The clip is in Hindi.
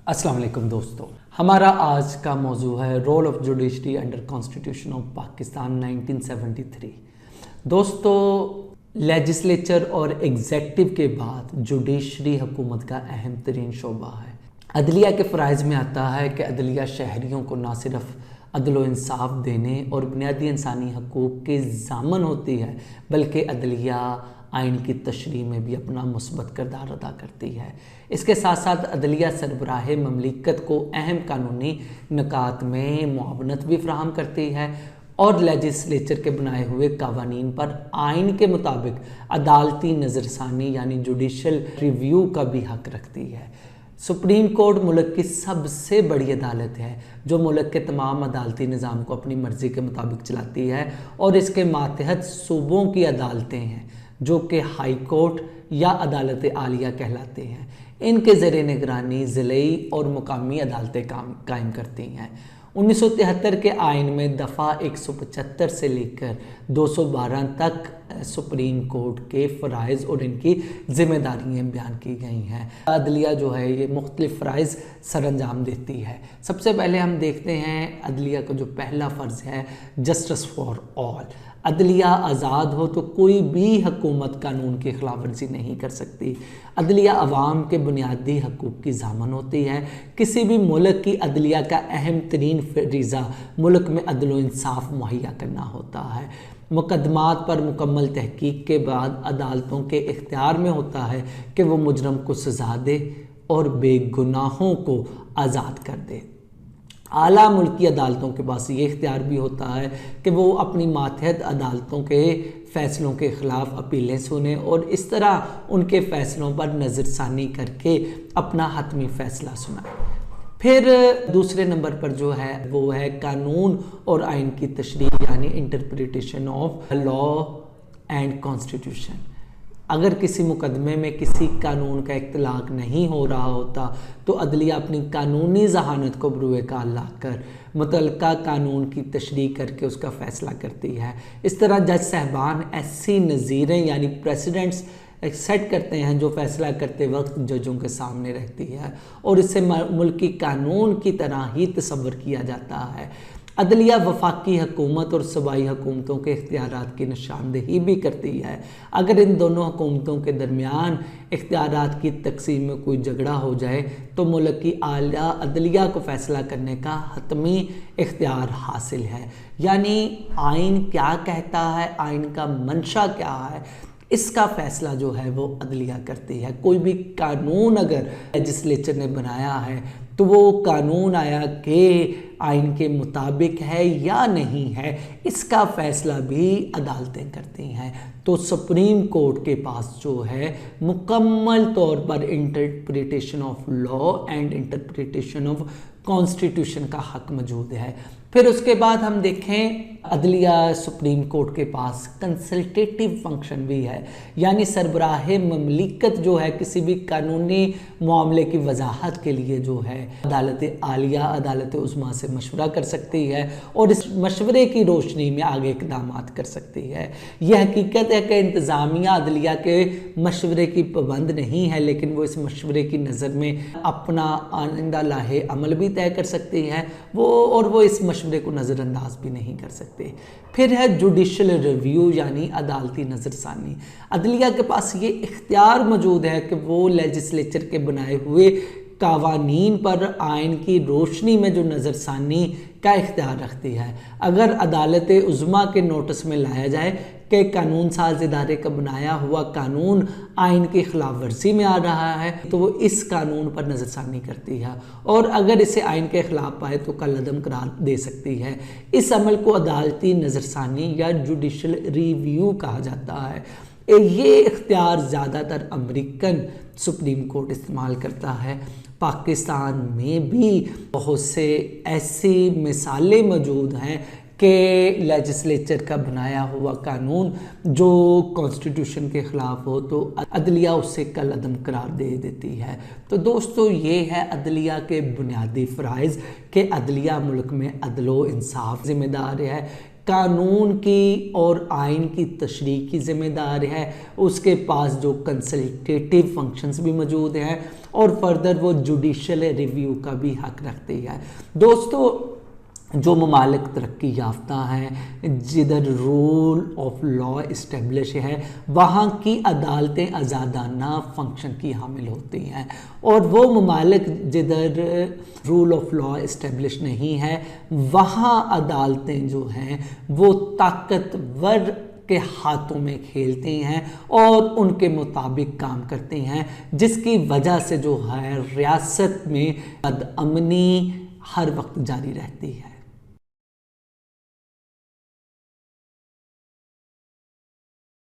अस्सलाम वालेकुम दोस्तों, हमारा आज का मौजू है role of judiciary under constitution of Pakistan 1973। दोस्तों, लेजिस्लेचर और एग्जेक्टिव के बाद जुडिशरी हुकूमत का अहम तरीन शोबा है। अदलिया के फ़राइज़ में आता है कि अदलिया शहरियों को ना सिर्फ अदल व इंसाफ देने और बुनियादी इंसानी हकूक़ के ज़ामन होती है, बल्कि अदलिया आइन की तशरीह में भी अपना मुस्बत किरदार अदा करती है। इसके साथ साथ अदलिया सरबराह ममलिकत को अहम कानूनी निकात में मुआवनत भी फराहम करती है और लेजिस्लेचर के बनाए हुए कवानीन पर आइन के मुताबिक अदालती नज़रसानी यानी जुडिशल रिव्यू का भी हक रखती है। सुप्रीम कोर्ट मुल्क की सबसे बड़ी अदालत है जो मुल्क के तमाम अदालती निज़ाम को अपनी मर्ज़ी के मुताबिक चलाती है और इसके मातहत सूबों की अदालतें हैं जो कि हाई कोर्ट या अदालत आलिया कहलाते हैं। इनके ज़रिए निगरानी ज़िलई और मुकामी अदालतें कायम करती हैं। 1973 के आइन में दफ़ा 175 से लेकर 212 तक सुप्रीम कोर्ट के फ़राइज़ और इनकी ज़िम्मेदारियाँ बयान की गई हैं। अदलिया जो है ये मुख्तलिफ़ फ़राइज़ सरअंजाम देती है। सबसे पहले हम देखते हैं अदलिया का जो पहला फ़र्ज़ है, जस्टिस फॉर ऑल। अदलिया आज़ाद हो तो कोई भी हुकूमत कानून की खिलाफ वर्जी नहीं कर सकती। अदलिया अवाम के बुनियादी हकूक़ की ज़ामन होती है। किसी भी मुल्क की अदलिया का अहम तरीन फरीज़ा मुल्क में अदल व इंसाफ मुहैया करना होता है। मुकदमात पर मुकम्मल तहकीक के बाद अदालतों के इख्तियार में होता है कि वो मुजरम को सज़ा दे और बेगुनाहों को आज़ाद कर दे। आला मुल्की अदालतों के पास ये इख्तियार भी होता है कि वो अपनी मातहत अदालतों के फ़ैसलों के ख़िलाफ़ अपीलें सुने और इस तरह उनके फ़ैसलों पर नज़रसानी करके अपना हतमी फ़ैसला सुनाए। फिर दूसरे नंबर पर जो है वो है कानून और आइन की तशरीह यानी interpretation of law and constitution. अगर किसी मुकदमे में किसी कानून का इख्तिलाफ नहीं हो रहा होता तो अदलिया अपनी कानूनी जहानत को बरूए कार लाकर मुतल्लिका कानून की तशरीह करके उसका फ़ैसला करती है। इस तरह जज साहबान ऐसी नज़ीरें यानी प्रेसिडेंट्स सेट करते हैं जो फ़ैसला करते वक्त जजों के सामने रहती है और इसे मुल्की कानून की तरह ही तस्वर किया जाता है। अदलिया वफाकी हुकूमत और सूबाई हुकूमतों के इख्तियारात की निशानदेही भी करती है। अगर इन दोनों हुकूमतों के दरमियान इख्तियारात की तकसीम में कोई झगड़ा हो जाए तो मुल्क की आला अदलिया को फ़ैसला करने का हतमी इख्तियार हासिल है। यानी आइन क्या कहता है, आइन का मंशा क्या है, इसका फ़ैसला जो है वो अदलिया करती है। कोई भी कानून अगर लेजिस्लेचर ने बनाया है तो वो कानून आया कि आइन के मुताबिक है या नहीं है, इसका फ़ैसला भी अदालतें करती हैं। तो सुप्रीम कोर्ट के पास जो है मुकम्मल तौर पर interpretation of law and interpretation of constitution का हक मौजूद है। फिर उसके बाद हम देखें अदलिया सुप्रीम कोर्ट के पास कंसल्टेटिव फंक्शन भी है, यानी सरबराह ममलिकत जो है किसी भी कानूनी मामले की वजाहत के लिए जो है अदालत आलिया अदालत उज़्मा से मशवरा कर सकती है और इस मशवरे की रोशनी में आगे इक़दाम कर सकती है। यह हकीकत है कि इंतज़ामिया अदलिया के मशवरे की पाबंद नहीं है, लेकिन वो इस मशवरे की नज़र में अपना आइंदा लाहे अमल भी तय कर सकती है वो इस मशवरे को नज़रअंदाज भी नहीं कर सकते। फिर है जुडिशल रिव्यू यानी अदालती नज़रसानी। अदलिया के पास ये इख्तियार मौजूद है कि वो लेजिस्लेचर के बनाए हुए कवानीन पर आइन की रोशनी में जो नज़रसानी का इख्तियार रखती है। अगर अदालत उज़्मा के नोटिस में लाया जाए कि कानून साज इदारे का बनाया हुआ कानून आइन की खिलाफ वर्जी में आ रहा है तो वो इस कानून पर नज़रसानी करती है और अगर इसे आइन के ख़िलाफ़ पाए तो कलअदम करार दे सकती है। इस अमल को अदालती नज़रसानी या जुडिशल रिव्यू कहा जाता है। ये इख्तियार ज़्यादातर अमेरिकन सुप्रीम कोर्ट इस्तेमाल करता है। पाकिस्तान में भी बहुत से ऐसी मिसालें मौजूद हैं कि लेजिस्लेचर का बनाया हुआ कानून जो कॉन्स्टिट्यूशन के ख़िलाफ़ हो तो अदलिया उससे कलअदम करार दे देती है। तो दोस्तों, ये है अदलिया के बुनियादी फ़राइज़ कि अदलिया मुल्क में अदल व इंसाफ ज़िम्मेदार है। कानून की और आइन की तशरीह की जिम्मेदार है, उसके पास जो कंसल्टेटिव फंक्शंस भी मौजूद हैं और फर्दर वो जुडिशल रिव्यू का भी हक रखती है। दोस्तों, जो ममालिक तरक्की याफ्ता हैं, जिधर रूल ऑफ लॉ इस्टेब्लिश है, वहाँ की अदालतें आज़ादाना फंक्शन की हामिल होती हैं, और वो ममालिक जिधर रूल ऑफ लॉ इस्टेब्लिश नहीं है, वहाँ अदालतें जो हैं वो ताकतवर के हाथों में खेलते हैं और उनके मुताबिक काम करते हैं, जिसकी वजह से जो है रियासत में बदअमनी हर वक्त जारी रहती है।